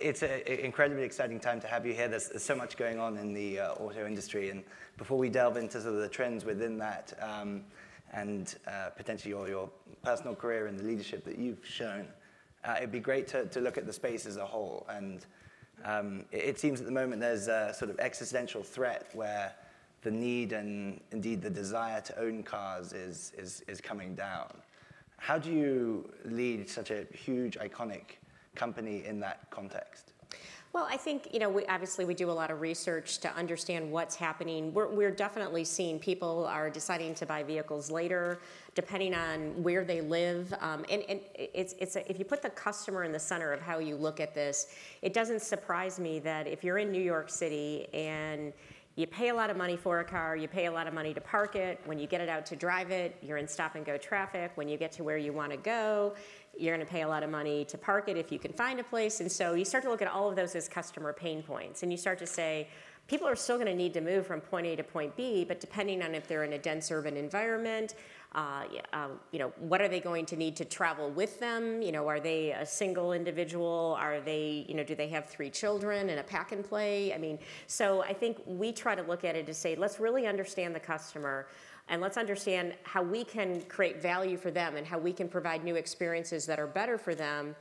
It's an incredibly exciting time to have you here. There's so much going on in the auto industry. And before we delve into sort of the trends within that and potentially your personal career and the leadership that you've shown, it'd be great to look at the space as a whole. And it seems at the moment there's a sort of existential threat where the need and indeed the desire to own cars is coming down. How do you lead such a huge, iconic company in that context? Well, I think, obviously we do a lot of research to understand what's happening. We're definitely seeing people are deciding to buy vehicles later, depending on where they live. And if you put the customer in the center of how you look at this, it doesn't surprise me that if you're in New York City and you pay a lot of money for a car, you pay a lot of money to park it. When you get it out to drive it, you're in stop-and-go traffic. When you get to where you want to go, you're going to pay a lot of money to park it if you can find a place. And so you start to look at all of those as customer pain points. And you start to say, people are still going to need to move from point A to point B, but depending on if they're in a dense urban environment, what are they going to need to travel with them? Are they a single individual? Are they, do they have 3 children and a pack and play? So I think we try to look at it to say, let's really understand the customer and let's understand how we can create value for them and how we can provide new experiences that are better for them.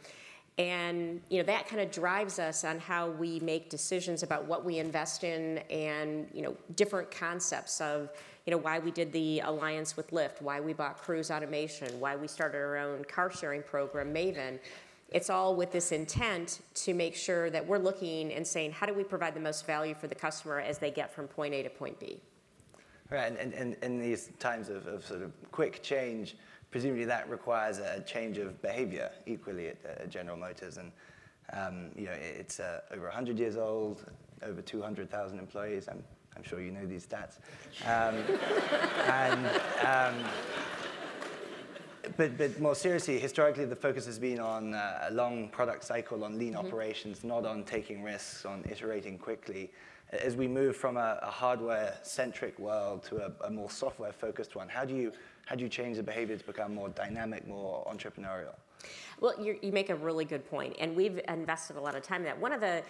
And that kind of drives us on how we make decisions about what we invest in and different concepts of why we did the alliance with Lyft, why we bought Cruise Automation, why we started our own car sharing program, Maven. It's all with this intent to make sure that we're looking and saying, how do we provide the most value for the customer as they get from point A to point B? Right, and in these times of sort of quick change, presumably that requires a change of behavior equally at General Motors. And it's over 100 years old, over 200,000 employees. I'm sure you know these stats. But more seriously, historically the focus has been on a long product cycle, on lean operations, not on taking risks, on iterating quickly. As we move from a hardware-centric world to a more software-focused one, how do you change the behavior to become more dynamic, more entrepreneurial? Well, you make a really good point, and we've invested a lot of time in that. One of the,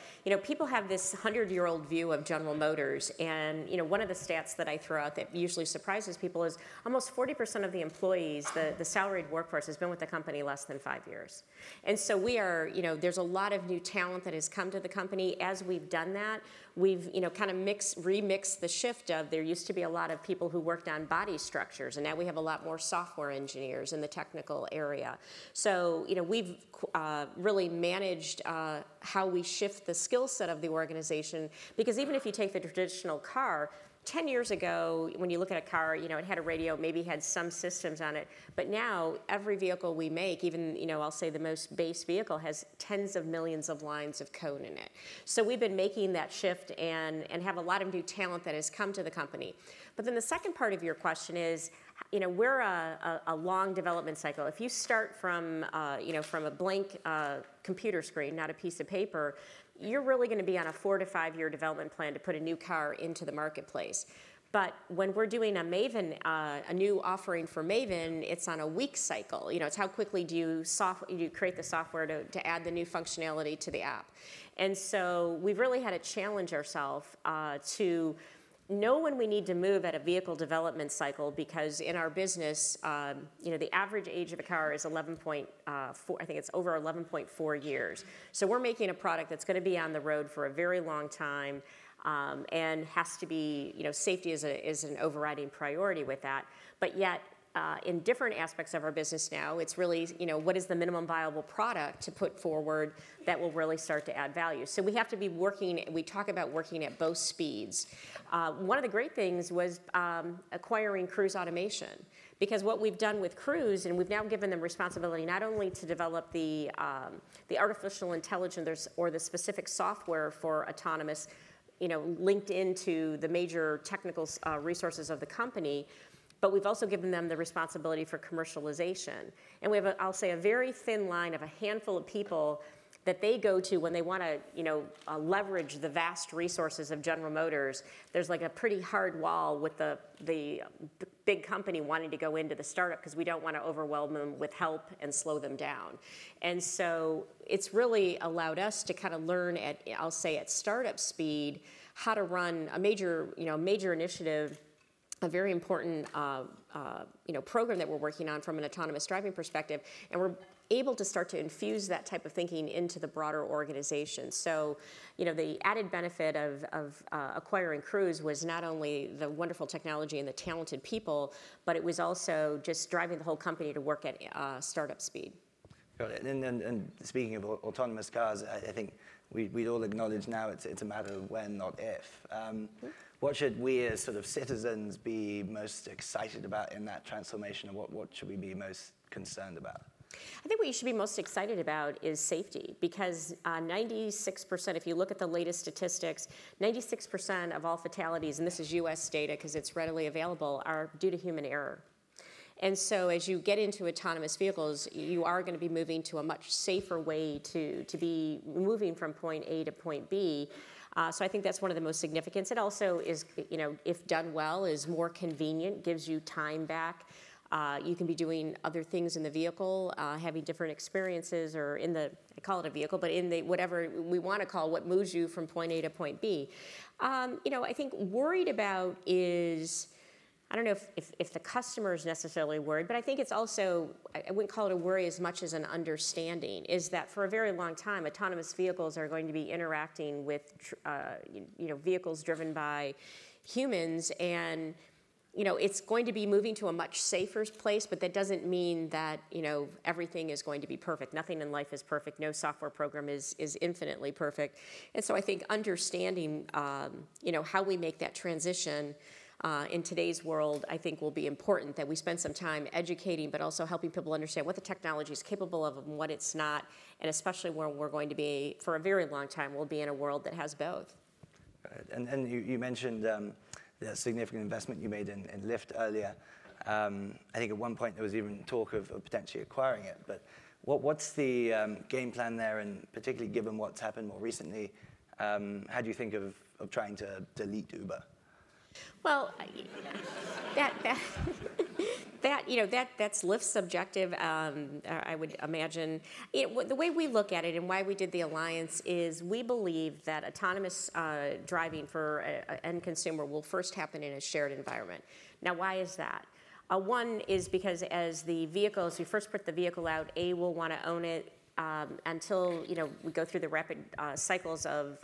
people have this 100-year-old view of General Motors, and one of the stats that I throw out that usually surprises people is almost 40% of the employees, the salaried workforce, has been with the company less than 5 years. And so we are, there's a lot of new talent that has come to the company. As we've done that, we've, kind of remixed the shift of there used to be a lot of people who worked on body structures, and now we have a lot more software engineers in the technical area. So, we've really managed how we shift the skill set of the organization, because even if you take the traditional car, 10 years ago, when you look at a car, it had a radio, maybe had some systems on it. But now, every vehicle we make, even, I'll say the most base vehicle, has tens of millions of lines of code in it. So we've been making that shift and have a lot of new talent that has come to the company. But then the second part of your question is, we're a long development cycle. If you start from, from a blank computer screen, not a piece of paper, you're really going to be on a 4 to 5 year development plan to put a new car into the marketplace. But when we're doing a Maven, a new offering for Maven, it's on a week cycle. It's how quickly do you create the software to add the new functionality to the app. And so we've really had to challenge ourselves to know when we need to move at a vehicle development cycle, because in our business, the average age of a car is 11.4, I think it's over 11.4 years. So we're making a product that's going to be on the road for a very long time, and has to be, safety is an overriding priority with that. But yet, in different aspects of our business now, it's really, what is the minimum viable product to put forward that will really start to add value. So we have to be we talk about working at both speeds. One of the great things was acquiring Cruise Automation, because what we've done with Cruise, and we've now given them responsibility not only to develop the artificial intelligence or the specific software for autonomous, linked into the major technical resources of the company, but we've also given them the responsibility for commercialization. And we have, I'll say, a very thin line of a handful of people that they go to when they want to, leverage the vast resources of General Motors, there's like a pretty hard wall with the big company wanting to go into the startup because we don't want to overwhelm them with help and slow them down. And so it's really allowed us to kind of learn I'll say at startup speed, how to run a major initiative, a very important program that we're working on from an autonomous driving perspective, and we're able to start to infuse that type of thinking into the broader organization. So, the added benefit of acquiring Cruise was not only the wonderful technology and the talented people, but it was also just driving the whole company to work at startup speed. Got it. And speaking of autonomous cars, I think we'd all acknowledge now it's a matter of when, not if. What should we as sort of citizens be most excited about in that transformation, and what should we be most concerned about? I think what you should be most excited about is safety, because 96%, if you look at the latest statistics, 96% of all fatalities, and this is US data because it's readily available, are due to human error. And so as you get into autonomous vehicles, you are going to be moving to a much safer way to be moving from point A to point B. So I think that's one of the most significant. It also is, if done well, is more convenient, gives you time back. You can be doing other things in the vehicle, having different experiences, or I call it a vehicle, but in the whatever we want to call what moves you from point A to point B. I think worried about is, I don't know if the customer is necessarily worried, but I think it's also, I wouldn't call it a worry as much as an understanding, is that for a very long time, autonomous vehicles are going to be interacting with, vehicles driven by humans, and it's going to be moving to a much safer place, but that doesn't mean that, everything is going to be perfect. Nothing in life is perfect. No software program is infinitely perfect. And so I think understanding, how we make that transition in today's world, I think will be important, that we spend some time educating, but also helping people understand what the technology is capable of and what it's not, and especially when we're going to be, for a very long time, we'll be in a world that has both. Right. And you mentioned the significant investment you made in Lyft earlier. I think at one point there was even talk of potentially acquiring it. But what's the game plan there, and particularly given what's happened more recently, how do you think of trying to delete Uber? Well, that's Lyft's subjective. I would imagine the way we look at it and why we did the alliance is we believe that autonomous driving for an end consumer will first happen in a shared environment. Now, why is that? One is because as we first put the vehicle out, we'll want to own it. Until we go through the rapid cycles of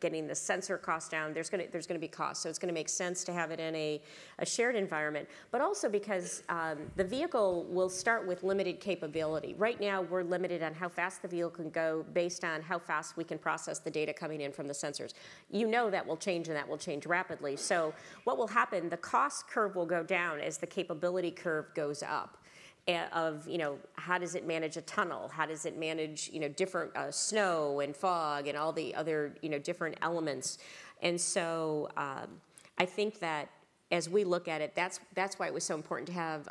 getting the sensor cost down, there's going to be costs. So it's going to make sense to have it in a shared environment, but also because the vehicle will start with limited capability. Right now, we're limited on how fast the vehicle can go based on how fast we can process the data coming in from the sensors. That will change, and that will change rapidly. So what will happen? The cost curve will go down as the capability curve goes up. Of how does it manage a tunnel? How does it manage different snow and fog and all the other different elements? And so I think that as we look at it, that's why it was so important to have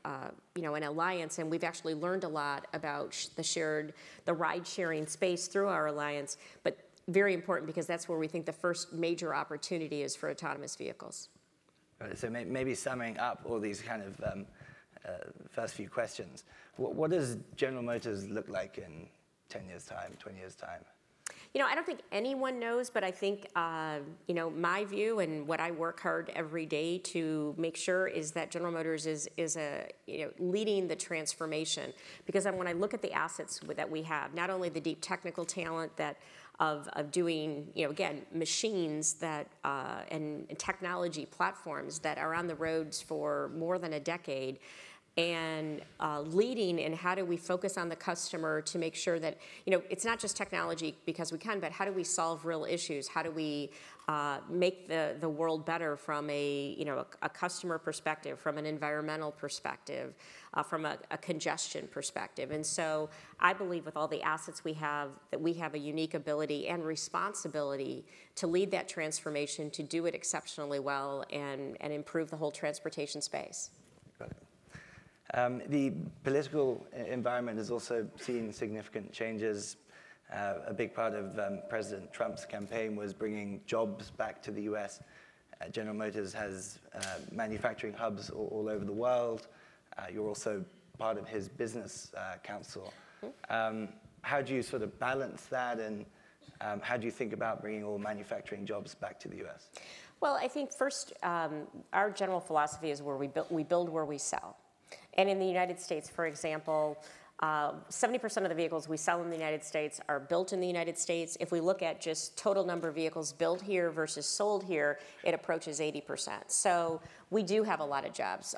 an alliance. And we've actually learned a lot about the ride sharing space through our alliance. But very important because that's where we think the first major opportunity is for autonomous vehicles. Right, so maybe summing up all these kind of first few questions. What does General Motors look like in 10 years' time, 20 years' time? I don't think anyone knows, but I think, my view and what I work hard every day to make sure is that General Motors is leading the transformation. Because when I look at the assets that we have, not only the deep technical talent of doing, again, machines that and technology platforms that are on the roads for more than a decade, and leading in how do we focus on the customer to make sure that, it's not just technology because we can, but how do we solve real issues? How do we make the world better from a customer perspective, from an environmental perspective, from a congestion perspective? And so I believe with all the assets we have, that we have a unique ability and responsibility to lead that transformation, to do it exceptionally well, and improve the whole transportation space. Got it. The political environment has also seen significant changes. A big part of President Trump's campaign was bringing jobs back to the US. General Motors has manufacturing hubs all over the world. You're also part of his business council. How do you sort of balance that, and how do you think about bringing all manufacturing jobs back to the US? Well, I think first, our general philosophy is where we build where we sell. And in the United States, for example, 70% of the vehicles we sell in the United States are built in the United States. If we look at just total number of vehicles built here versus sold here, it approaches 80%. So we do have a lot of jobs.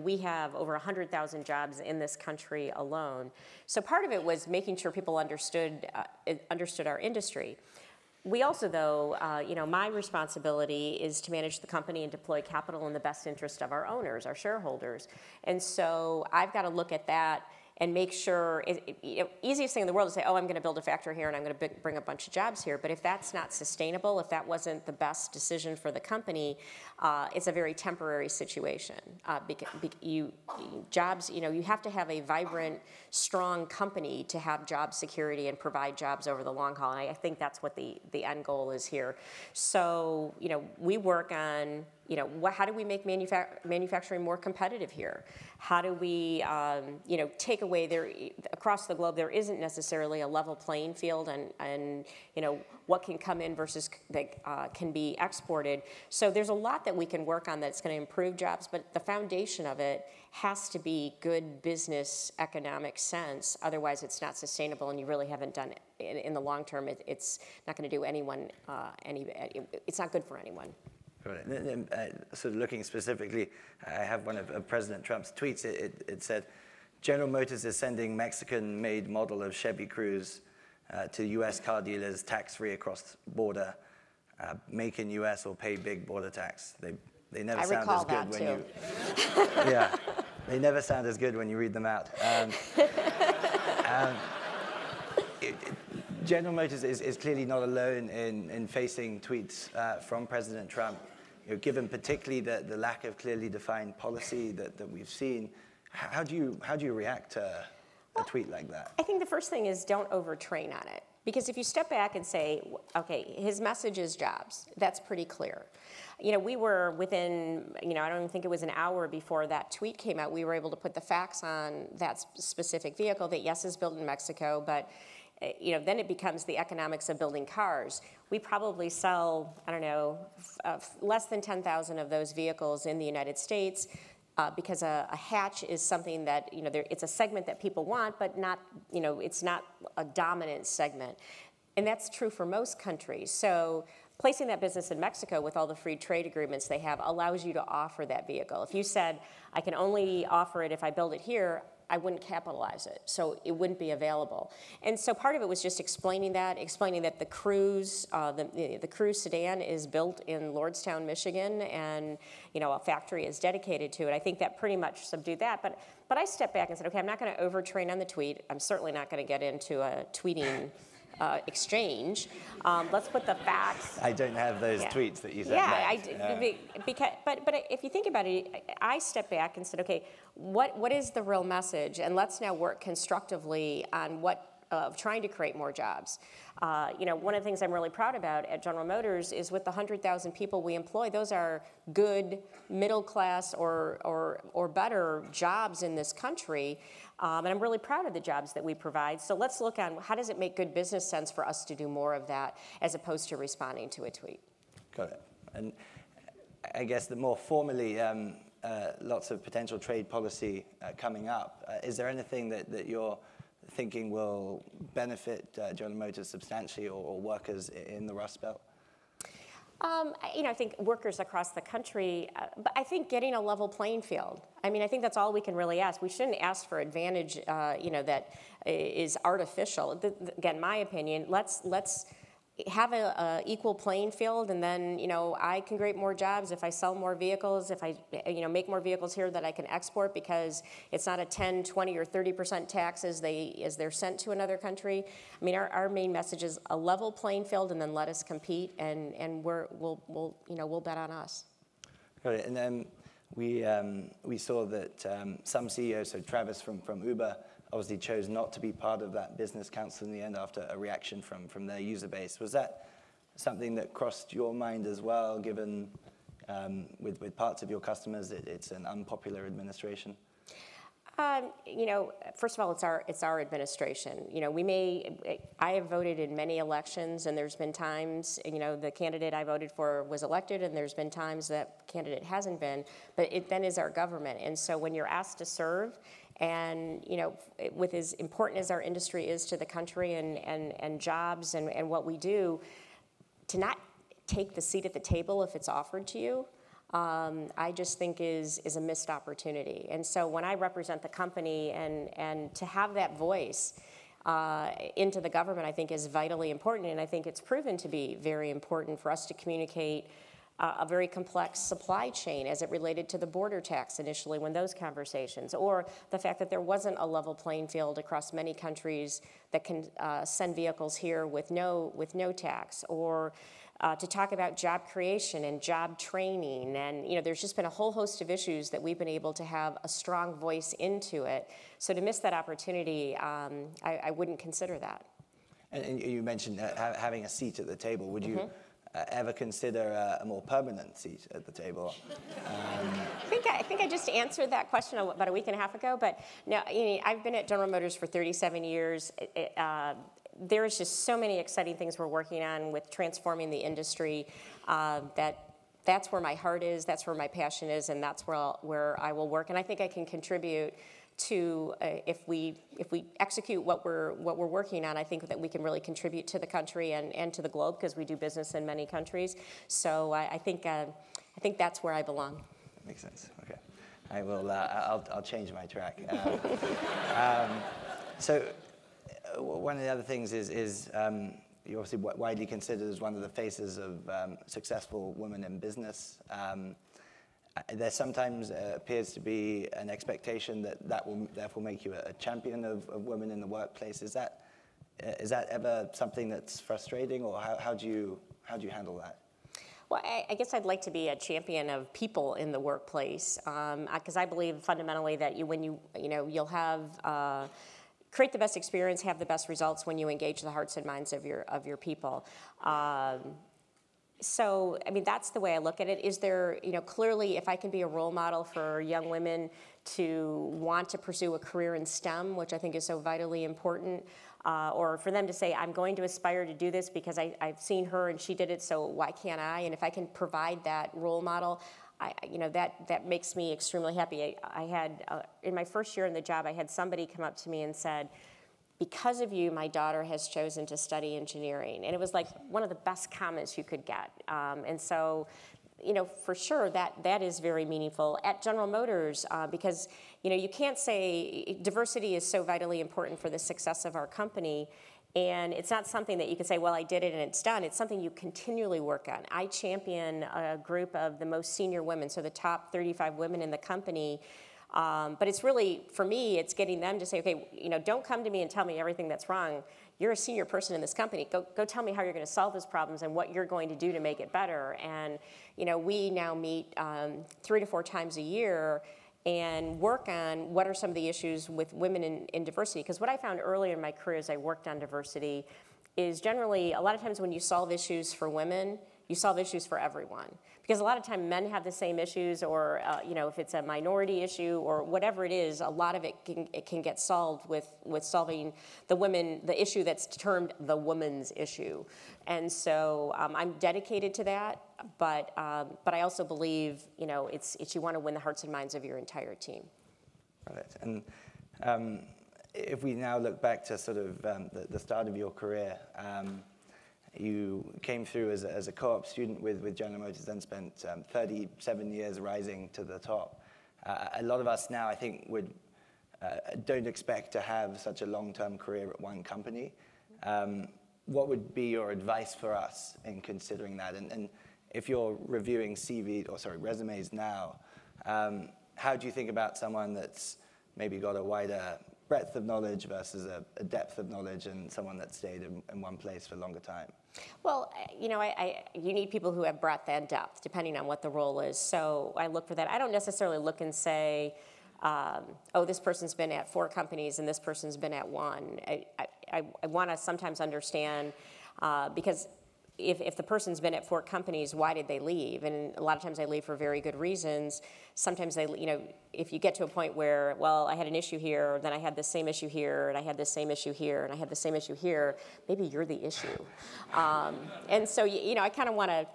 We have over 100,000 jobs in this country alone. So part of it was making sure people understood our industry. We also, though, my responsibility is to manage the company and deploy capital in the best interest of our owners, our shareholders. And so I've got to look at that and make sure, easiest thing in the world is to say, oh, I'm going to build a factory here and I'm going to bring a bunch of jobs here. But if that's not sustainable, if that wasn't the best decision for the company, it's a very temporary situation. You have to have a vibrant, strong company to have job security and provide jobs over the long haul. And I think that's what the end goal is here. So, we work on, how do we make manufacturing more competitive here? How do we, take away across the globe, there isn't necessarily a level playing field and what can come in versus that can be exported. So there's a lot that we can work on that's going to improve jobs, but the foundation of it has to be good business economic sense. Otherwise, it's not sustainable, and you really haven't done it. In the long term, it's not going to do anyone it's not good for anyone. Got it. Sort of looking specifically, I have one of President Trump's tweets. It said, General Motors is sending Mexican-made model of Chevy Cruze to U.S. car dealers tax-free across border. Make in U.S. or pay big border tax. They never sound as good when you. Yeah, they never sound as good when you read them out. General Motors is clearly not alone in facing tweets from President Trump. Given particularly the lack of clearly defined policy that we've seen, how do you react to a tweet like that? I think the first thing is don't overtrain on it. Because if you step back and say, okay, his message is jobs, that's pretty clear. We were within, I don't even think it was an hour before that tweet came out, we were able to put the facts on that specific vehicle that, yes, is built in Mexico, but then it becomes the economics of building cars. We probably sell, less than 10,000 of those vehicles in the United States because a hatch is something that, it's a segment that people want, but not, it's not a dominant segment. And that's true for most countries. So placing that business in Mexico with all the free trade agreements they have allows you to offer that vehicle. If you said, I can only offer it if I build it here, I wouldn't capitalize it, so it wouldn't be available. And so part of it was just explaining that the Cruze, the Cruze sedan is built in Lordstown, Michigan, and a factory is dedicated to it. I think that pretty much subdued that. But I stepped back and said, okay, I'm not going to overtrain on the tweet. I'm certainly not going to get into a tweeting exchange. Let's put the facts. I don't have those tweets that you said. But if you think about it, I stepped back and said, okay, what is the real message? And let's now work constructively on trying to create more jobs. One of the things I'm really proud about at General Motors is with the 100,000 people we employ, those are good middle class or better jobs in this country. And I'm really proud of the jobs that we provide. So let's look on how does it make good business sense for us to do more of that as opposed to responding to a tweet. Got it. And I guess that more formally, lots of potential trade policy coming up. Is there anything that you're thinking will benefit General Motors substantially or workers in the Rust Belt? I think workers across the country, but I think getting a level playing field. I think that's all we can really ask. We shouldn't ask for advantage, that is artificial. Again, my opinion, let's have a equal playing field, and then, I can create more jobs if I sell more vehicles, if I, make more vehicles here that I can export because it's not a 10, 20, or 30% tax as they're sent to another country. Our main message is a level playing field, and then let us compete, and we'll bet on us. Got it. And then we saw that some CEOs, so Travis from Uber, obviously chose not to be part of that business council in the end after a reaction from their user base. Was that something that crossed your mind as well, given with parts of your customers it's an unpopular administration? First of all, it's our administration. I have voted in many elections, and there's been times, the candidate I voted for was elected, and there's been times that candidate hasn't been, but it then is our government. And so when you're asked to serve, and with as important as our industry is to the country and jobs and what we do, to not take the seat at the table if it's offered to you, I just think is a missed opportunity. And so when I represent the company and to have that voice into the government, I think is vitally important, and I think it's proven to be very important for us to communicate a very complex supply chain as it related to the border tax initially when those conversations, or the fact that there wasn't a level playing field across many countries that can send vehicles here with no tax, or to talk about job creation and job training. And there's just been a whole host of issues that we've been able to have a strong voice into it. So to miss that opportunity, I wouldn't consider that. And you mentioned having a seat at the table. Would you ever consider a more permanent seat at the table? I think I just answered that question about a week and a half ago. But no, I've been at General Motors for 37 years. There is just so many exciting things we're working on with transforming the industry. That's where my heart is. That's where my passion is, and that's where I will work. And I think I can contribute to if we execute what we're working on. I think that we can really contribute to the country and to the globe, because we do business in many countries. So I think that's where I belong. That makes sense. Okay, I will. I'll change my track. So one of the other things is you're obviously widely considered as one of the faces of successful women in business. There sometimes appears to be an expectation that will therefore make you a champion of women in the workplace. Is that ever something that's frustrating, or how do you handle that? Well, I guess I'd like to be a champion of people in the workplace, because I believe fundamentally that you'll have create the best experience, have the best results when you engage the hearts and minds of your people. So, that's the way I look at it. Is there, clearly, if I can be a role model for young women to want to pursue a career in STEM, which I think is so vitally important, or for them to say, I'm going to aspire to do this because I've seen her and she did it, so why can't I? And if I can provide that role model, that makes me extremely happy. I had, in my first year in the job, I had somebody come up to me and said, because of you, my daughter has chosen to study engineering. And it was like one of the best comments you could get. And so, for sure, that is very meaningful. At General Motors, because, you can't say diversity is so vitally important for the success of our company. And it's not something that you can say, well, I did it and it's done. It's something you continually work on. I champion a group of the most senior women, so the top 35 women in the company. But it's really, for me, it's getting them to say, okay, don't come to me and tell me everything that's wrong. You're a senior person in this company. Go tell me how you're going to solve those problems and what you're going to do to make it better. And, we now meet 3 to 4 times a year and work on what are some of the issues with women in diversity. Because what I found earlier in my career as I worked on diversity is generally, a lot of times when you solve issues for women, you solve issues for everyone. Because a lot of time men have the same issues, or if it's a minority issue or whatever it is, a lot of it can get solved with solving the issue that's termed the woman's issue. And so I'm dedicated to that, but I also believe it's you want to win the hearts and minds of your entire team. Right. And if we now look back to sort of the start of your career. You came through as a co-op student with General Motors, then spent 37 years rising to the top. A lot of us now, I think, don't expect to have such a long-term career at one company. What would be your advice for us in considering that? And if you're reviewing resumes now, how do you think about someone that's maybe got a wider breadth of knowledge versus a depth of knowledge and someone that stayed in one place for a longer time? Well, you know, you need people who have breadth and depth, depending on what the role is. So I look for that. I don't necessarily look and say, oh, this person's been at 4 companies and this person's been at 1. I want to sometimes understand, because if the person's been at 4 companies, why did they leave? And a lot of times they leave for very good reasons. Sometimes they, you know, if you get to a point where, well, I had an issue here, then I had the same issue here, and I had the same issue here, and I had the same issue here, maybe you're the issue. And so, you know, I kind of want to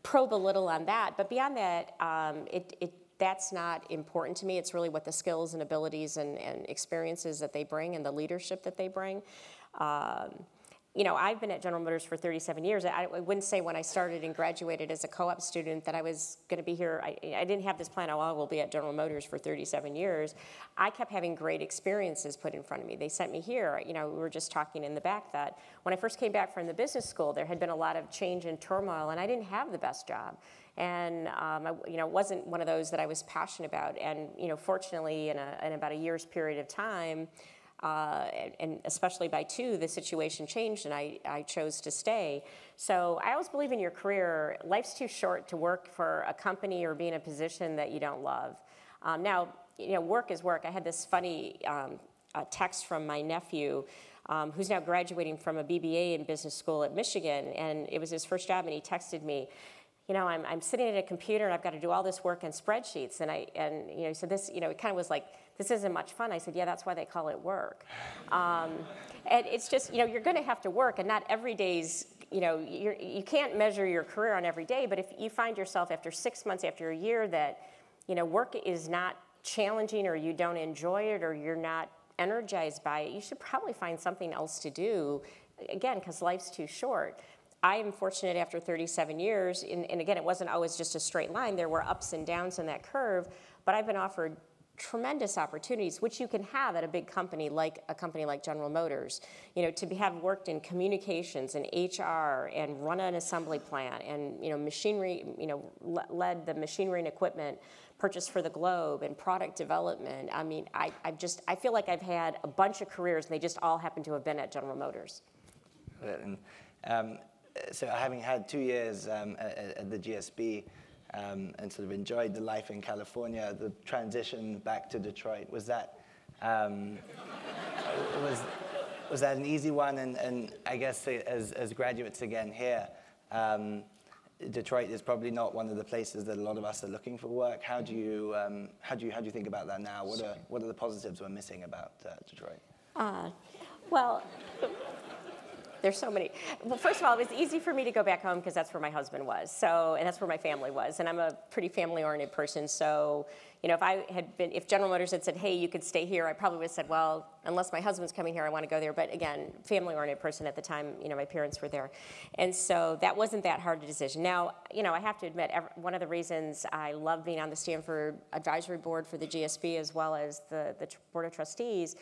probe a little on that. But beyond that, that's not important to me. It's really what the skills and abilities and experiences that they bring and the leadership that they bring. You know, I've been at General Motors for 37 years. I wouldn't say when I started and graduated as a co-op student that I was going to be here. I didn't have this plan, oh, I will be at General Motors for 37 years. I kept having great experiences put in front of me. They sent me here. You know, we were just talking in the back that when I first came back from the business school, there had been a lot of change and turmoil, and I didn't have the best job. And you know, it wasn't one of those that I was passionate about. And you know, fortunately, in about a year's period of time, and especially by 2, the situation changed, and I chose to stay. So I always believe in your career, life's too short to work for a company or be in a position that you don't love. Now, you know, work is work. I had this funny text from my nephew, who's now graduating from a BBA in business school at Michigan, and it was his first job, and he texted me, you know, I'm sitting at a computer and I've got to do all this work in spreadsheets, and you know, so this, you know, it kind of was like, this isn't much fun. I said, yeah, that's why they call it work. And it's just, you know, you're going to have to work, and not every day's, you know, you can't measure your career on every day, but if you find yourself after 6 months, after a year that, you know, work is not challenging, or you don't enjoy it, or you're not energized by it, you should probably find something else to do, again, because life's too short. I am fortunate after 37 years, and again, it wasn't always just a straight line. There were ups and downs in that curve, but I've been offered tremendous opportunities, which you can have at a big company like General Motors. You know, to have worked in communications and HR and run an assembly plant and, you know, machinery, you know, led the machinery and equipment purchase for the globe and product development. I mean, I feel like I've had a bunch of careers, and they just all happen to have been at General Motors. So having had 2 years at the GSB, and sort of enjoyed the life in California, the transition back to Detroit, was that was that an easy one? And I guess as graduates again here, Detroit is probably not one of the places that a lot of us are looking for work. How do you think about that now? What are the positives we're missing about Detroit? Well, there's so many. Well, first of all, it was easy for me to go back home because that's where my husband was. So, and that's where my family was. And I'm a pretty family-oriented person. So, you know, if General Motors had said, hey, you could stay here, I probably would have said, well, unless my husband's coming here, I want to go there. But again, family-oriented person at the time, you know, my parents were there. And so that wasn't that hard a decision. Now, you know, I have to admit, one of the reasons I love being on the Stanford advisory board for the GSB as well as the board of trustees,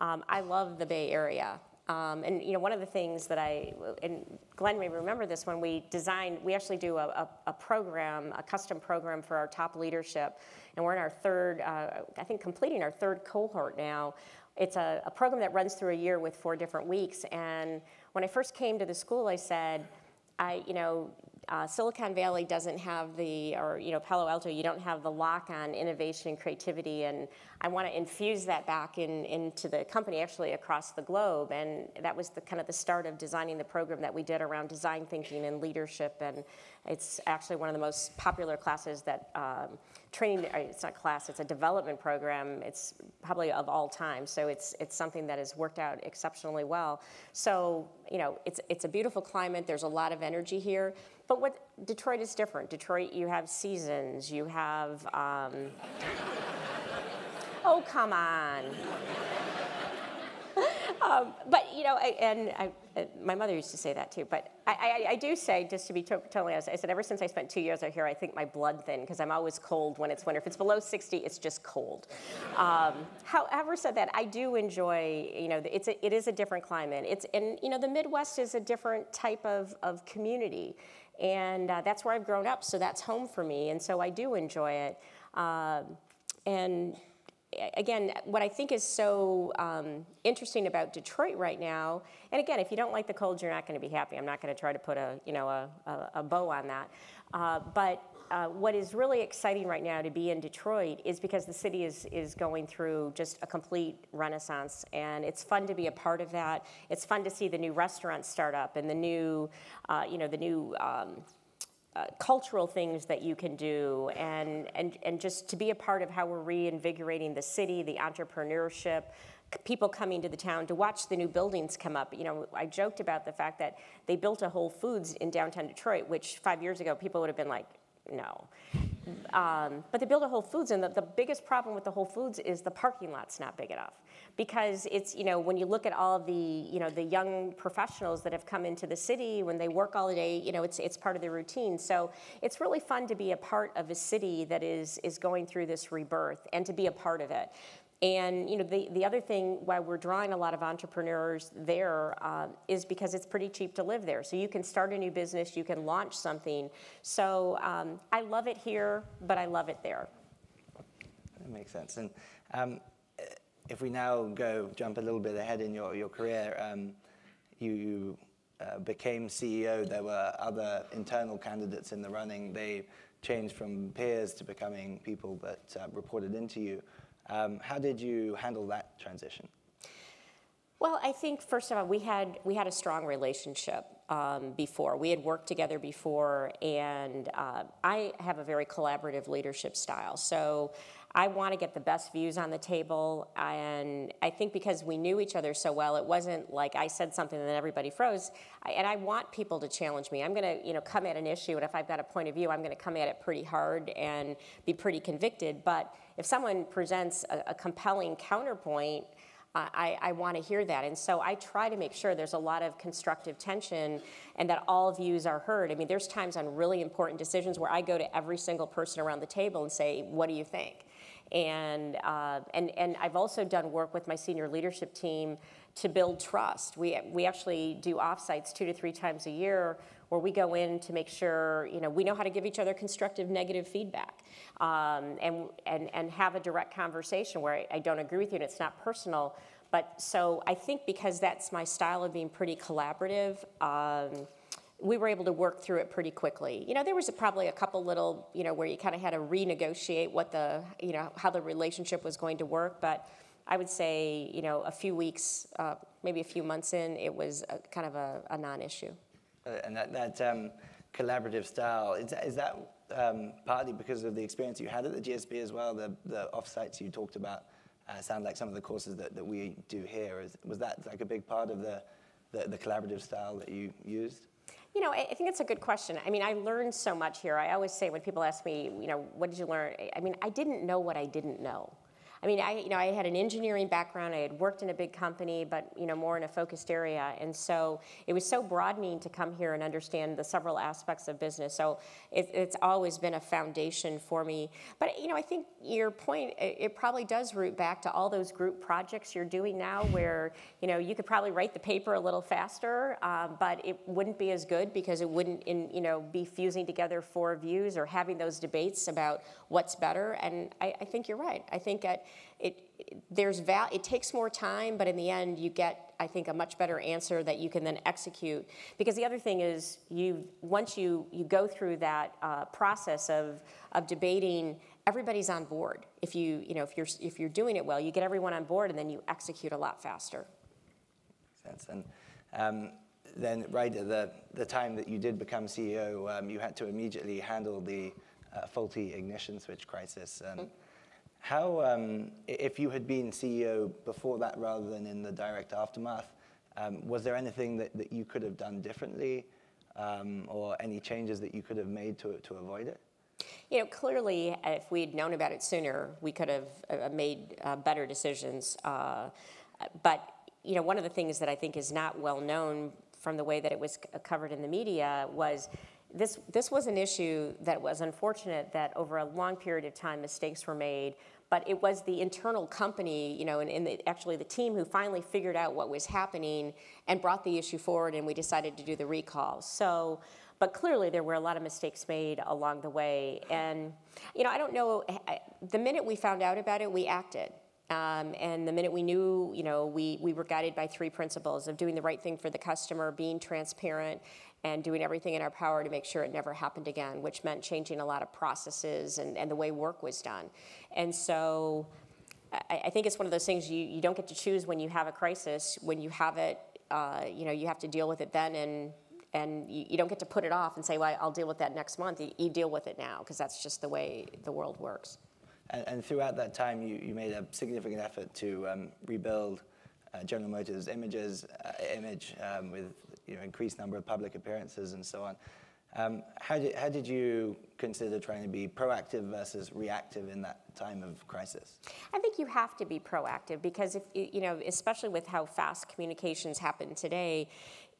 I love the Bay Area. And you know, one of the things that and Glenn may remember this, when we actually do a program, a custom program for our top leadership, and we're in our 3rd, I think completing our 3rd cohort now. It's a program that runs through a year with 4 different weeks, and when I first came to the school, I said, Silicon Valley doesn't have or Palo Alto, you don't have the lock on innovation and creativity, and I want to infuse that back into the company, actually across the globe. And that was kind of the start of designing the program that we did around design thinking and leadership. And it's actually one of the most popular classes that it's not a class, it's a development program. It's probably of all time. So it's something that has worked out exceptionally well. So, you know, it's a beautiful climate. There's a lot of energy here. But Detroit is different. Detroit, you have seasons. You have, oh, come on. But, you know, my mother used to say that too, but I do say, just to be totally honest, I said ever since I spent 2 years out here, I think my blood thinned, because I'm always cold when it's winter. If it's below 60, it's just cold. However said that, I do enjoy, you know, it is a different climate. And, you know, the Midwest is a different type of community. And that's where I've grown up, so that's home for me, and so I do enjoy it. And again, what I think is so interesting about Detroit right now, and again, if you don't like the cold, you're not going to be happy. I'm not going to try to put a bow on that. But what is really exciting right now to be in Detroit is because the city is going through just a complete renaissance, and it's fun to be a part of that. It's fun to see the new restaurants start up and the new, cultural things that you can do, and just to be a part of how we're reinvigorating the city, the entrepreneurship, people coming to the town to watch the new buildings come up. I joked about the fact that they built a Whole Foods in downtown Detroit, which 5 years ago people would have been like, no. But they built a Whole Foods, and the biggest problem with the Whole Foods is the parking lot's not big enough. Because it's, when you look at all the, the young professionals that have come into the city, when they work all day, it's part of their routine. So it's really fun to be a part of a city that is going through this rebirth and to be a part of it. And the other thing why we're drawing a lot of entrepreneurs there is because it's pretty cheap to live there. So you can start a new business, you can launch something. So I love it here, but I love it there. That makes sense. And if we now jump a little bit ahead in your career, you became CEO. There were other internal candidates in the running. They changed from peers to becoming people that reported into you. How did you handle that transition? Well, I think first of all, we had a strong relationship before. We had worked together before, and I have a very collaborative leadership style. So I want to get the best views on the table, and I think because we knew each other so well, it wasn't like I said something and then everybody froze. And I want people to challenge me. I'm going to, come at an issue, and if I've got a point of view, I'm going to come at it pretty hard and be pretty convicted. But if someone presents a compelling counterpoint, I want to hear that. And so I try to make sure there's a lot of constructive tension and that all views are heard. I mean, there's times on really important decisions where I go to every single person around the table and say, what do you think? And I've also done work with my senior leadership team to build trust. We actually do offsites 2 to 3 times a year where we go in to make sure we know how to give each other constructive negative feedback, and have a direct conversation where I don't agree with you and it's not personal. But so I think because that's my style of being pretty collaborative, we were able to work through it pretty quickly. There was probably a couple little, where you kind of had to renegotiate what how the relationship was going to work. But I would say, a few weeks, maybe a few months in, it was kind of a non-issue. And that collaborative style, is that partly because of the experience you had at the GSB as well? The offsites you talked about sound like some of the courses that we do here. Was that like a big part of the collaborative style that you used? I think it's a good question. I mean, I learned so much here. I always say when people ask me, what did you learn? I mean, I didn't know what I didn't know. I mean, I had an engineering background. I had worked in a big company, but more in a focused area, and so it was so broadening to come here and understand the several aspects of business. So it's always been a foundation for me. But I think your point, it probably does root back to all those group projects you're doing now, where you could probably write the paper a little faster, but it wouldn't be as good because it wouldn't be fusing together 4 views or having those debates about what's better. And I think you're right. I think it takes more time, but in the end, you get, I think, a much better answer that you can then execute. Because the other thing is, once you go through that process of debating, everybody's on board. If you're doing it well, you get everyone on board, and then you execute a lot faster. Makes sense. And then, right at the time that you did become CEO, you had to immediately handle the faulty ignition switch crisis. How, if you had been CEO before that rather than in the direct aftermath, was there anything that you could have done differently, or any changes that you could have made to avoid it? Clearly, if we'd known about it sooner, we could have made better decisions. But one of the things that I think is not well known from the way that it was covered in the media was this was an issue that was unfortunate that over a long period of time mistakes were made, but it was the internal company, and actually the team who finally figured out what was happening and brought the issue forward, and we decided to do the recall. So But clearly there were a lot of mistakes made along the way. And, I don't know, the minute we found out about it, we acted. And the minute we knew, we were guided by 3 principles of doing the right thing for the customer, being transparent, and doing everything in our power to make sure it never happened again, which meant changing a lot of processes and the way work was done. And so I think it's one of those things you don't get to choose when you have a crisis. When you have it, you have to deal with it then, and you don't get to put it off and say, well, I'll deal with that next month. You deal with it now, because that's just the way the world works. And throughout that time, you made a significant effort to rebuild General Motors' image with increased number of public appearances and so on. How did you consider trying to be proactive versus reactive in that time of crisis? I think you have to be proactive, because especially with how fast communications happen today,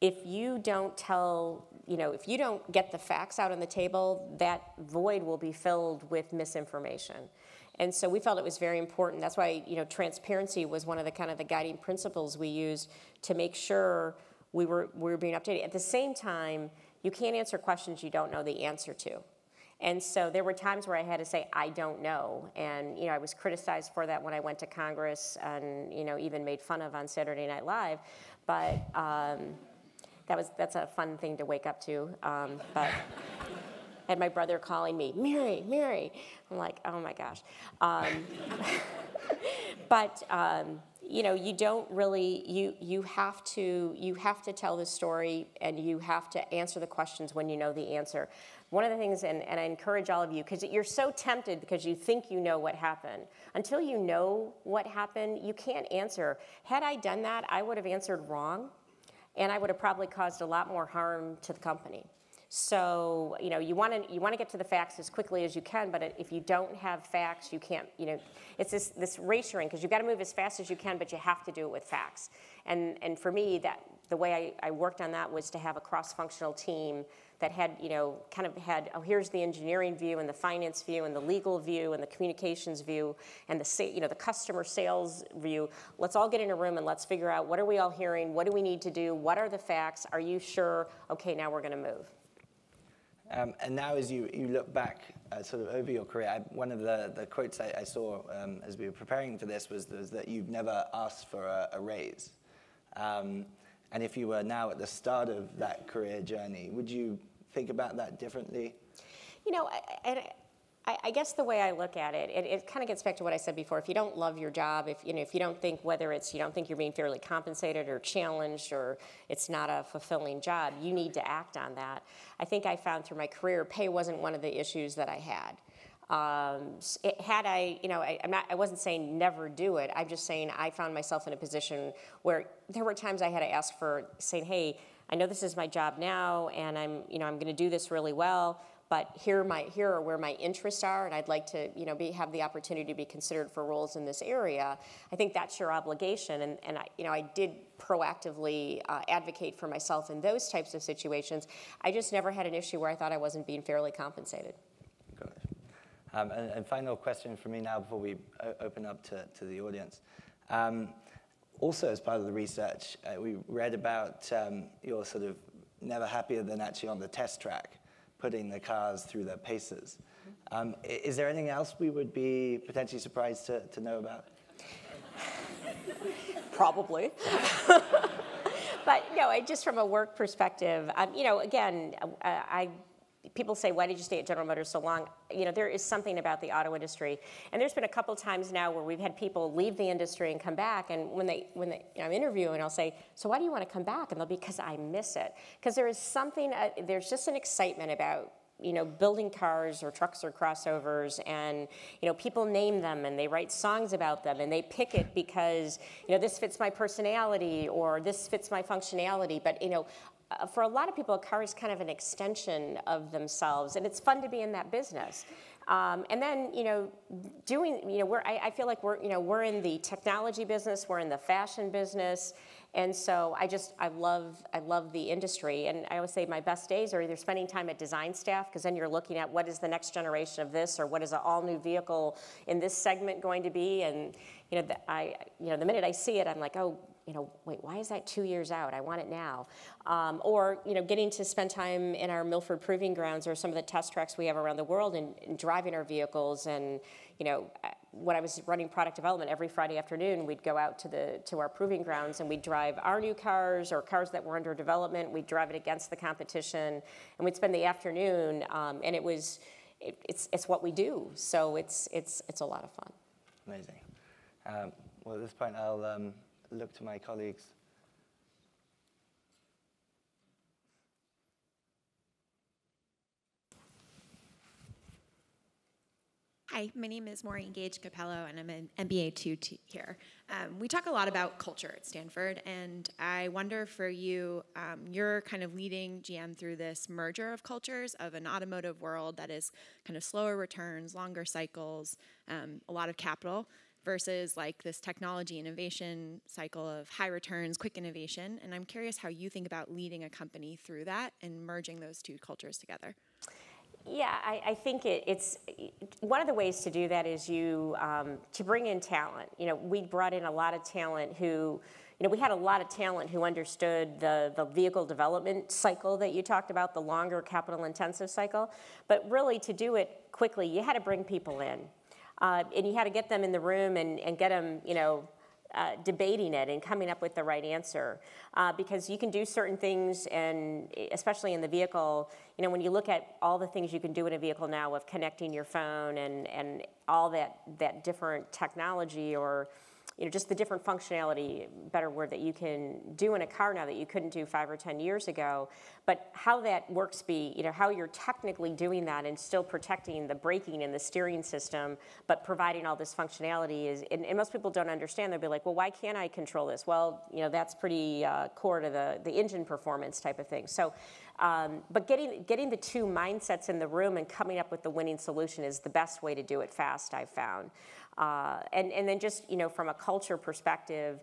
if you don't if you don't get the facts out on the table, that void will be filled with misinformation. And so we felt it was very important. That's why, transparency was one of the guiding principles we used to make sure we were being updated. At the same time, you can't answer questions you don't know the answer to. And so there were times where I had to say, I don't know. And, I was criticized for that when I went to Congress and, even made fun of on Saturday Night Live. But that's a fun thing to wake up to. But I had my brother calling me, Mary. I'm like, oh my gosh. But you don't really, you have to tell the story, and you have to answer the questions when you know the answer. One of the things, and I encourage all of you, because you're so tempted because you think you know what happened. Until you know what happened, you can't answer. Had I done that, I would have answered wrong, and I would have probably caused a lot more harm to the company. So, you want to get to the facts as quickly as you can, but if you don't have facts, you can't, it's this race you're in, because you've got to move as fast as you can, but you have to do it with facts. And for me, the way I worked on that was to have a cross-functional team that had, here's the engineering view and the finance view and the legal view and the communications view and the customer sales view. Let's all get in a room and let's figure out, what are we all hearing? What do we need to do? What are the facts? Are you sure? Okay, now we're going to move. And now as you look back sort of over your career, one of the quotes I saw as we were preparing for this was that you've never asked for a raise. And if you were now at the start of that career journey, would you think about that differently? I guess the way I look at it, it kind of gets back to what I said before. If you don't love your job, if you don't think, whether it's you don't think you're being fairly compensated or challenged, or it's not a fulfilling job, you need to act on that. I think I found through my career, pay wasn't one of the issues that I had. I wasn't saying never do it. I'm just saying I found myself in a position where there were times I had to ask for, saying, hey, I know this is my job now, and I'm going to do this really well. But here are where my interests are, and I'd like to, have the opportunity to be considered for roles in this area. I think that's your obligation, and I did proactively advocate for myself in those types of situations. I just never had an issue where I thought I wasn't being fairly compensated. Got it. And final question for me now before we open up to the audience. Also, as part of the research, we read about your sort of never happier than actually on the test track, putting the cars through their paces. Is there anything else we would be potentially surprised to know about? Probably. But just from a work perspective, again, people say, why did you stay at General Motors so long? There is something about the auto industry. And there's been a couple times now where we've had people leave the industry and come back, and when I'm interviewing, I'll say, so why do you want to come back? And they'll be, because I miss it. Because there is something, there's just an excitement about building cars or trucks or crossovers, and people name them and they write songs about them and they pick it because this fits my personality or this fits my functionality. But for a lot of people, a car is kind of an extension of themselves, and it's fun to be in that business. And then, I feel like we're in the technology business, we're in the fashion business, And so I love the industry. And I always say my best days are either spending time at design staff, because then you're looking at what is the next generation of this, or what is an all-new vehicle in this segment going to be. And the minute I see it, I'm like, oh, wait, why is that 2 years out? I want it now. Or getting to spend time in our Milford Proving Grounds or some of the test tracks we have around the world and driving our vehicles. And when I was running product development, every Friday afternoon we'd go out to our proving grounds and we'd drive our new cars or cars that were under development. We'd drive it against the competition, and we'd spend the afternoon. And it's what we do. So it's a lot of fun. Amazing. Well, at this point, I'll look to my colleagues. Hi, my name is Maureen Gage-Capello, and I'm an MBA 2 here. We talk a lot about culture at Stanford, and I wonder for you, you're kind of leading GM through this merger of cultures of an automotive world that is kind of slower returns, longer cycles, a lot of capital, versus like this technology innovation cycle of high returns, quick innovation. And I'm curious how you think about leading a company through that and merging those two cultures together. Yeah, I think it's one of the ways to do that is to bring in talent. We brought in a lot of talent who, we had a lot of talent who understood the vehicle development cycle that you talked about, the longer capital intensive cycle. But really to do it quickly, you had to bring people in. And you had to get them in the room and get them, debating it and coming up with the right answer. Because you can do certain things, and especially in the vehicle, when you look at all the things you can do in a vehicle now of connecting your phone and all that different technology, or just the different functionality, better word, that you can do in a car now that you couldn't do 5 or 10 years ago. But how that works how you're technically doing that and still protecting the braking and the steering system, but providing all this functionality is, and most people don't understand. They'll be like, well, why can't I control this? Well, that's pretty core to the engine performance type of thing. So, but getting the two mindsets in the room and coming up with the winning solution is the best way to do it fast, I've found. And then just, from a culture perspective,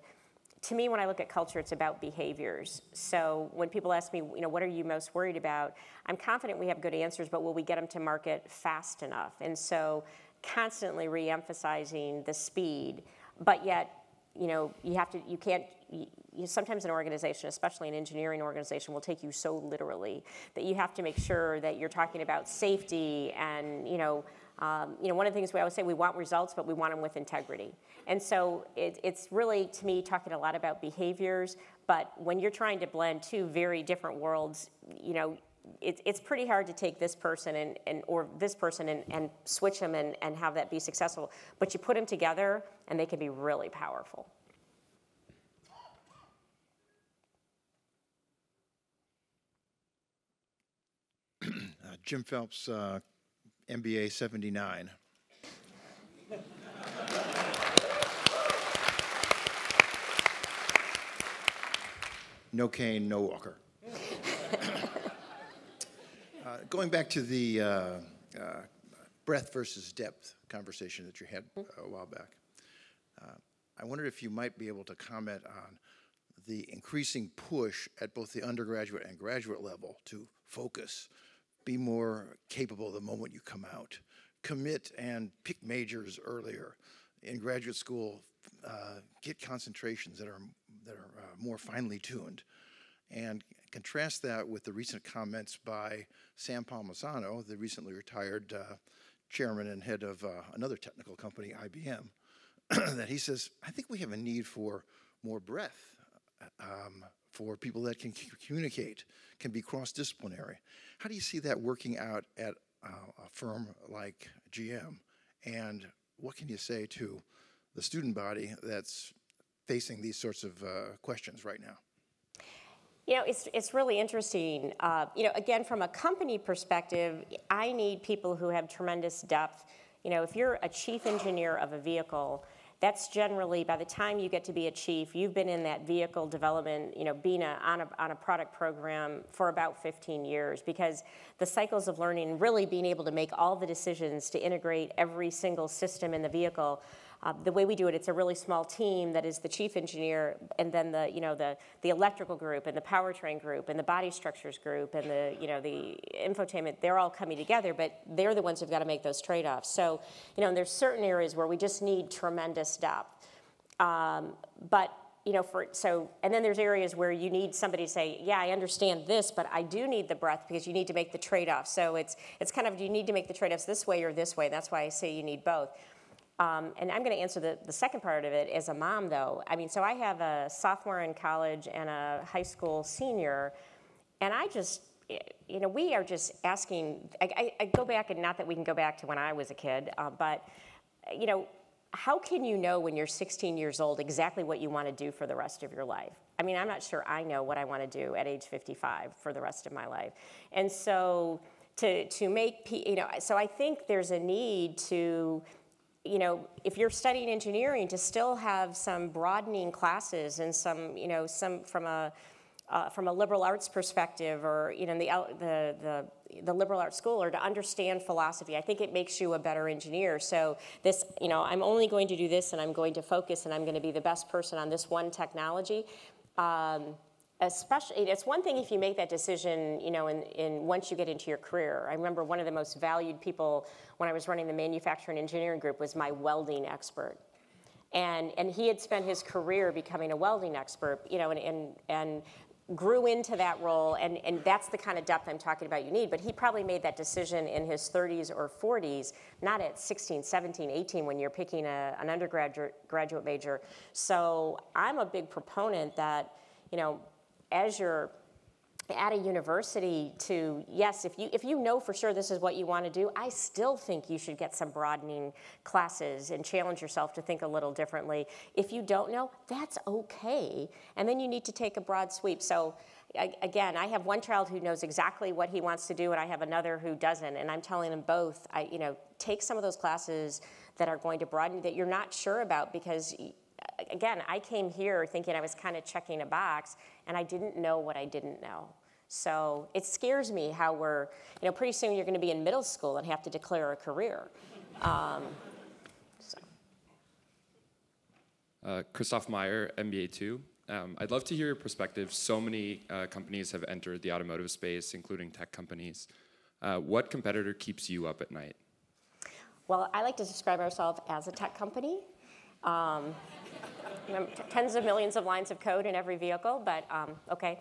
to me, when I look at culture, it's about behaviors. So when people ask me, what are you most worried about? I'm confident we have good answers, but will we get them to market fast enough? And so constantly re-emphasizing the speed, but yet, sometimes an organization, especially an engineering organization, will take you so literally that you have to make sure that you're talking about safety and, one of the things we always say, we want results, but we want them with integrity. And so it's really, to me, talking a lot about behaviors, but when you're trying to blend two very different worlds, it's pretty hard to take this person or this person and switch them and have that be successful. But you put them together, and they can be really powerful. Jim Phelps, MBA 79. No cane, no walker. Going back to the breadth versus depth conversation that you had a while back, I wondered if you might be able to comment on the increasing push at both the undergraduate and graduate level to focus, be more capable the moment you come out, commit and pick majors earlier. In graduate school, get concentrations that are more finely tuned. And contrast that with the recent comments by Sam Palmisano, the recently retired chairman and head of another technical company, IBM, that he says, I think we have a need for more breadth, for people that can communicate, can be cross-disciplinary. How do you see that working out at a firm like GM? And what can you say to the student body that's facing these sorts of questions right now? It's really interesting. Again, from a company perspective, I need people who have tremendous depth. If you're a chief engineer of a vehicle, that's generally, by the time you get to be a chief, you've been in that vehicle development, being on a product program for about 15 years, because the cycles of learning, really being able to make all the decisions to integrate every single system in the vehicle, The way we do it, it's a really small team that is the chief engineer, and then the electrical group, and the powertrain group, and the body structures group, and the infotainment. They're all coming together, but they're the ones who've got to make those trade-offs. So, there's certain areas where we just need tremendous depth. But and then there's areas where you need somebody to say, yeah, I understand this, but I do need the breadth because you need to make the trade-offs. So it's kind of, you need to make the trade-offs this way or this way. That's why I say you need both. And I'm going to answer the second part of it as a mom, though. I mean, so I have a sophomore in college and a high school senior, and I just, we are just asking, I go back, and not that we can go back to when I was a kid, but, how can you know when you're 16 years old exactly what you want to do for the rest of your life? I mean, I'm not sure I know what I want to do at age 55 for the rest of my life. And so to make, so I think there's a need to, if you're studying engineering, to still have some broadening classes and some, some from a liberal arts perspective, or the liberal arts school, or to understand philosophy. I think it makes you a better engineer. So this, I'm only going to do this, and I'm going to focus, and I'm going to be the best person on this one technology. Especially, it's one thing if you make that decision, once you get into your career. I remember one of the most valued people when I was running the manufacturing engineering group was my welding expert. And he had spent his career becoming a welding expert, and grew into that role, and that's the kind of depth I'm talking about you need. But he probably made that decision in his 30s or 40s, not at 16, 17, 18 when you're picking an undergraduate major. So I'm a big proponent that, as you're at a university, to, yes, if you know for sure this is what you want to do, I still think you should get some broadening classes and challenge yourself to think a little differently. If you don't know, that's okay. And then you need to take a broad sweep. So again, I have one child who knows exactly what he wants to do, and I have another who doesn't. And I'm telling them both, take some of those classes that are going to broaden, that you're not sure about, because again, I came here thinking I was kind of checking a box, and I didn't know what I didn't know. So it scares me how we're, pretty soon you're going to be in middle school and have to declare a career. Christoph Meyer, MBA 2. I'd love to hear your perspective. So many companies have entered the automotive space, including tech companies. What competitor keeps you up at night? Well, I like to describe ourselves as a tech company. Tens of millions of lines of code in every vehicle, but okay.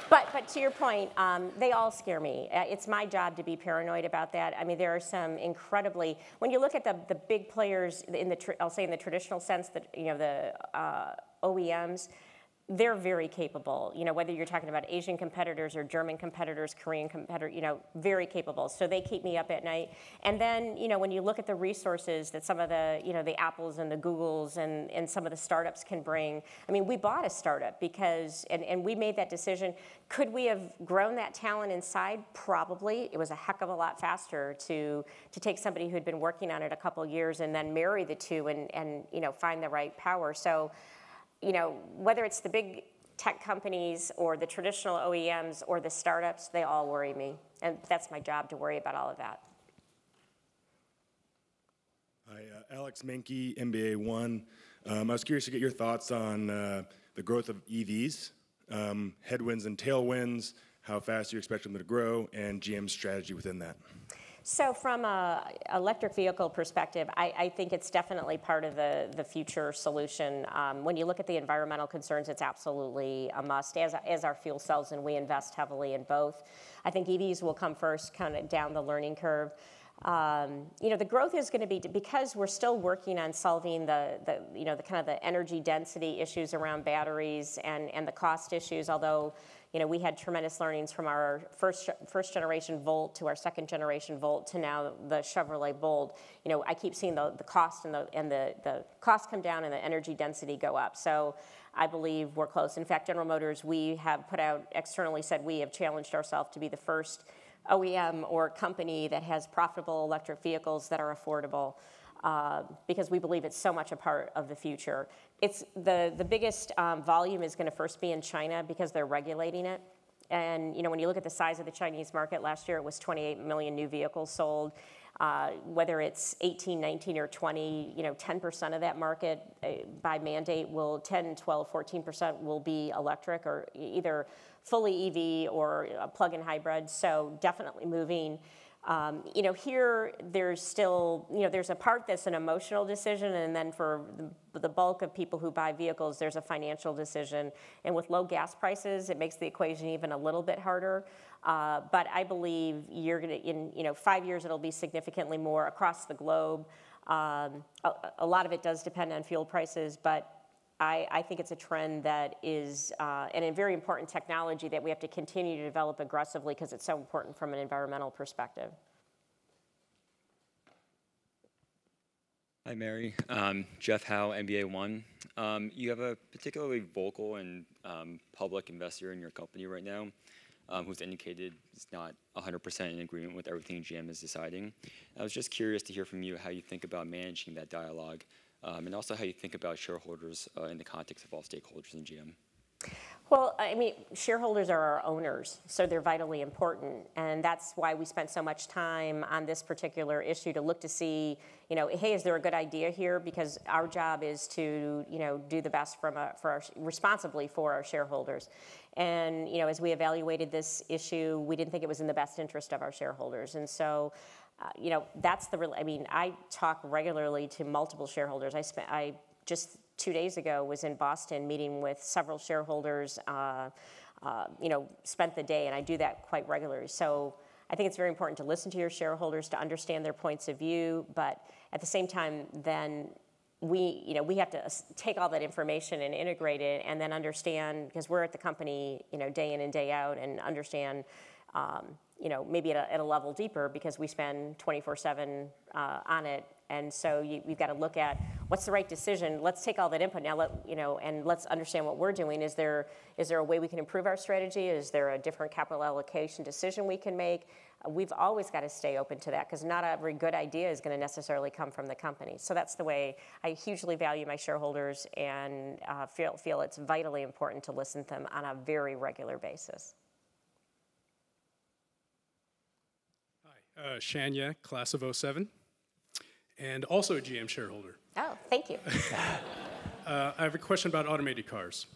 But to your point, they all scare me. It's my job to be paranoid about that. I mean, there are some incredibly, when you look at the big players in I'll say in the traditional sense, that the OEMs, they're very capable, whether you're talking about Asian competitors or German competitors, Korean competitors, very capable. So they keep me up at night. And then, when you look at the resources that some of the, the Apples and the Googles and some of the startups can bring. I mean, we bought a startup because, and we made that decision. Could we have grown that talent inside? Probably. It was a heck of a lot faster to take somebody who'd been working on it a couple years and then marry the two and find the right power. So, whether it's the big tech companies or the traditional OEMs or the startups, they all worry me. And that's my job, to worry about all of that. Hi, Alex Menke, MBA 1. I was curious to get your thoughts on the growth of EVs, headwinds and tailwinds, how fast you expect them to grow, and GM's strategy within that. So from an electric vehicle perspective, I think it's definitely part of the future solution. When you look at the environmental concerns, it's absolutely a must, as our fuel cells, and we invest heavily in both. I think EVs will come first, kind of down the learning curve. The growth is going to be, because we're still working on solving the kind of the energy density issues around batteries and the cost issues, although we had tremendous learnings from our first generation Volt to our second generation Volt to now the Chevrolet Bolt. I keep seeing the cost and the cost come down and the energy density go up. So I believe we're close. In fact, General Motors, we have put out externally said we have challenged ourselves to be the first OEM or company that has profitable electric vehicles that are affordable, because we believe it's so much a part of the future. It's the biggest volume is going to first be in China because they're regulating it. And when you look at the size of the Chinese market, last year it was 28 million new vehicles sold. whether it's 18, 19, or 20, 10% of that market by mandate will 10, 12, 14% will be electric or either fully EV or plug-in hybrid. So definitely moving. Here there's still, there's a part that's an emotional decision, and then for the bulk of people who buy vehicles, there's a financial decision. And with low gas prices, it makes the equation even a little bit harder. But I believe you're going to, in 5 years, it'll be significantly more across the globe. A lot of it does depend on fuel prices, but I think it's a trend that is and a very important technology that we have to continue to develop aggressively because it's so important from an environmental perspective. Hi, Mary. Jeff Howe, MBA 1. You have a particularly vocal and public investor in your company right now who's indicated is not 100% in agreement with everything GM is deciding. I was just curious to hear from you how you think about managing that dialogue and also how you think about shareholders in the context of all stakeholders in GM. Well, I mean, shareholders are our owners, so they're vitally important, and that's why we spent so much time on this particular issue to look to see, hey, is there a good idea here? Because our job is to, do the best responsibly for our shareholders. And, as we evaluated this issue, we didn't think it was in the best interest of our shareholders, and so. That's the real. I mean, I talk regularly to multiple shareholders. I just 2 days ago was in Boston meeting with several shareholders. Spent the day, and I do that quite regularly. So I think it's very important to listen to your shareholders to understand their points of view. But at the same time, then we have to take all that information and integrate it, and then understand, because we're at the company, day in and day out, and understand. Maybe at a level deeper because we spend 24/7 on it, and so you've got to look at what's the right decision. Let's take all that input now, and let's understand what we're doing. Is there a way we can improve our strategy? Is there a different capital allocation decision we can make? We've always got to stay open to that because not every good idea is going to necessarily come from the company. So that's the way I hugely value my shareholders and feel it's vitally important to listen to them on a very regular basis. Shania, class of 07, and also a GM shareholder. Oh, thank you. I have a question about automated cars.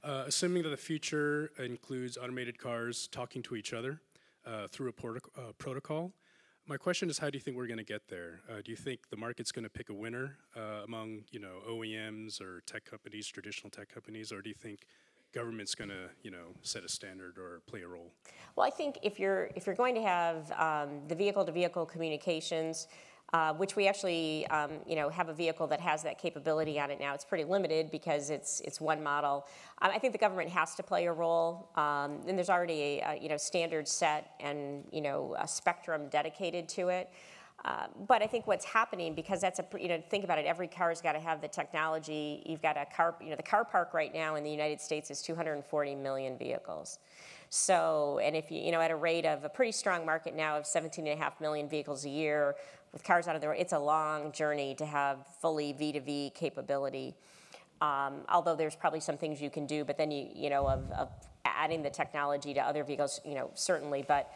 Assuming that the future includes automated cars talking to each other through a protocol, my question is, how do you think we're going to get there? Do you think the market's going to pick a winner among OEMs or tech companies, traditional tech companies, or do you think government's going to, set a standard or play a role? Well, I think if you're going to have the vehicle-to-vehicle communications, which we actually, have a vehicle that has that capability on it now. It's pretty limited because it's one model. I think the government has to play a role, and there's already a standard set and a spectrum dedicated to it. But I think what's happening, because that's think about it, every car's got to have the technology. You've got a car, the car park right now in the United States is 240 million vehicles. So, and if at a rate of a pretty strong market now of 17.5 million vehicles a year with cars out of the road, it's a long journey to have fully V2V capability. Although there's probably some things you can do, but then of adding the technology to other vehicles, certainly, but.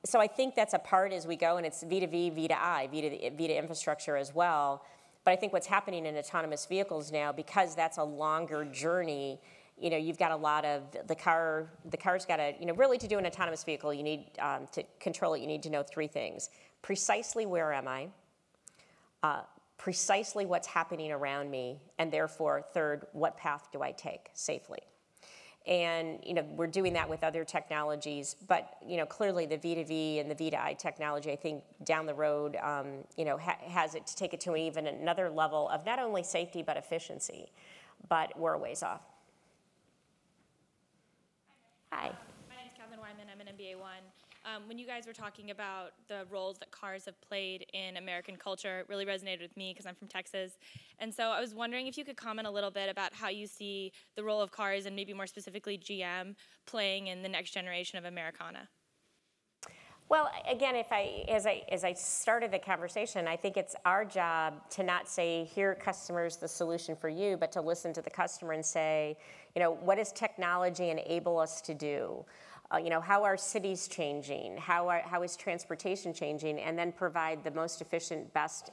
So I think that's a part as we go, and it's V2V, V2I, V to infrastructure as well. But I think what's happening in autonomous vehicles now, because that's a longer journey, you've got a lot of the car's got to, really to do an autonomous vehicle, you need to control it, you need to know three things. Precisely where am I? Precisely what's happening around me, and therefore, third, what path do I take safely? And we're doing that with other technologies, but clearly the V2V and the V2I technology, I think down the road, has it to take it to even another level of not only safety but efficiency. But we're a ways off. Hi. My name's Calvin Wyman. I'm an MBA 1. When you guys were talking about the roles that cars have played in American culture, it really resonated with me because I'm from Texas. And so I was wondering if you could comment a little bit about how you see the role of cars, and maybe more specifically GM, playing in the next generation of Americana. Well, again, as I started the conversation, I think it's our job to not say, here, customers, the solution for you, but to listen to the customer and say, what does technology enable us to do? how are cities changing? How is transportation changing? And then provide the most efficient, best,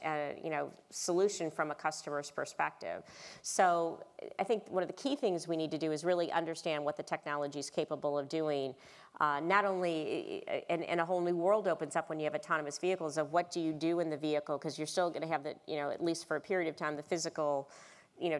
solution from a customer's perspective. So I think one of the key things we need to do is really understand what the technology is capable of doing. Not only, and a whole new world opens up when you have autonomous vehicles of what do you do in the vehicle, because you're still going to have the, at least for a period of time, the physical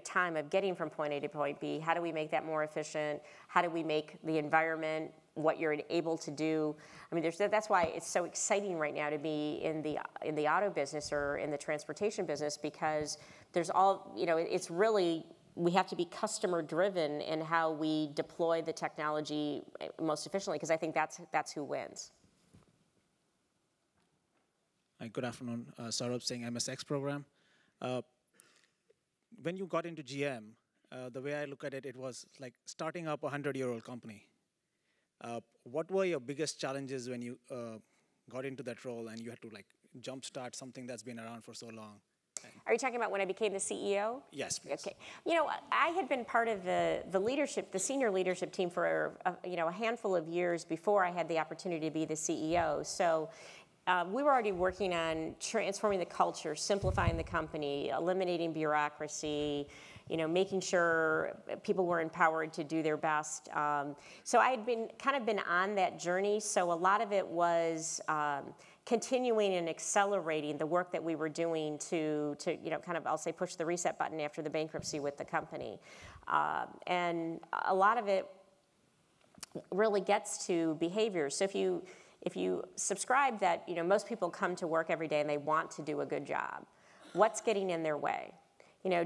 time of getting from point A to point B. How do we make that more efficient? How do we make the environment what you're able to do? I mean, that's why it's so exciting right now to be in the auto business or in the transportation business, because there's all, it's really, we have to be customer driven in how we deploy the technology most efficiently, because I think that's who wins. Hi, good afternoon. Saurabh Singh, MSX program. When you got into GM, the way I look at it, it was like starting up a 100-year-old company. What were your biggest challenges when you got into that role and you had to jumpstart something that's been around for so long? Are you talking about when I became the CEO? Yes, please. Okay. I had been part of the leadership, the senior leadership team for a handful of years before I had the opportunity to be the CEO. So we were already working on transforming the culture, simplifying the company, eliminating bureaucracy, making sure people were empowered to do their best. So I had been on that journey. So a lot of it was continuing and accelerating the work that we were doing to I'll say push the reset button after the bankruptcy with the company. And a lot of it really gets to behaviors. So if you subscribe that most people come to work every day and they want to do a good job, what's getting in their way?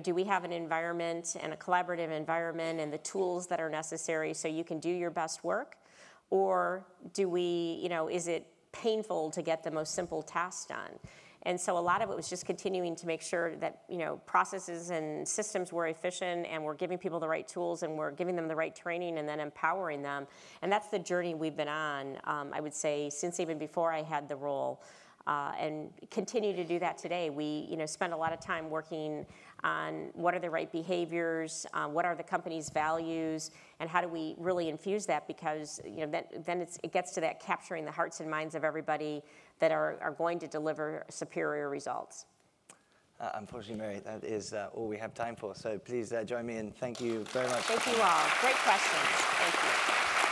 Do we have an environment and a collaborative environment and the tools that are necessary so you can do your best work? Or do we, is it painful to get the most simple tasks done? And so a lot of it was just continuing to make sure that, processes and systems were efficient and we're giving people the right tools and we're giving them the right training and then empowering them. And that's the journey we've been on, I would say, since even before I had the role. And continue to do that today. We spend a lot of time working on what are the right behaviors, what are the company's values, and how do we really infuse that, because then it gets to that capturing the hearts and minds of everybody that are going to deliver superior results. Unfortunately, Mary, that is all we have time for. So please join me in thank you very much. Thank you all. Great questions. Thank you.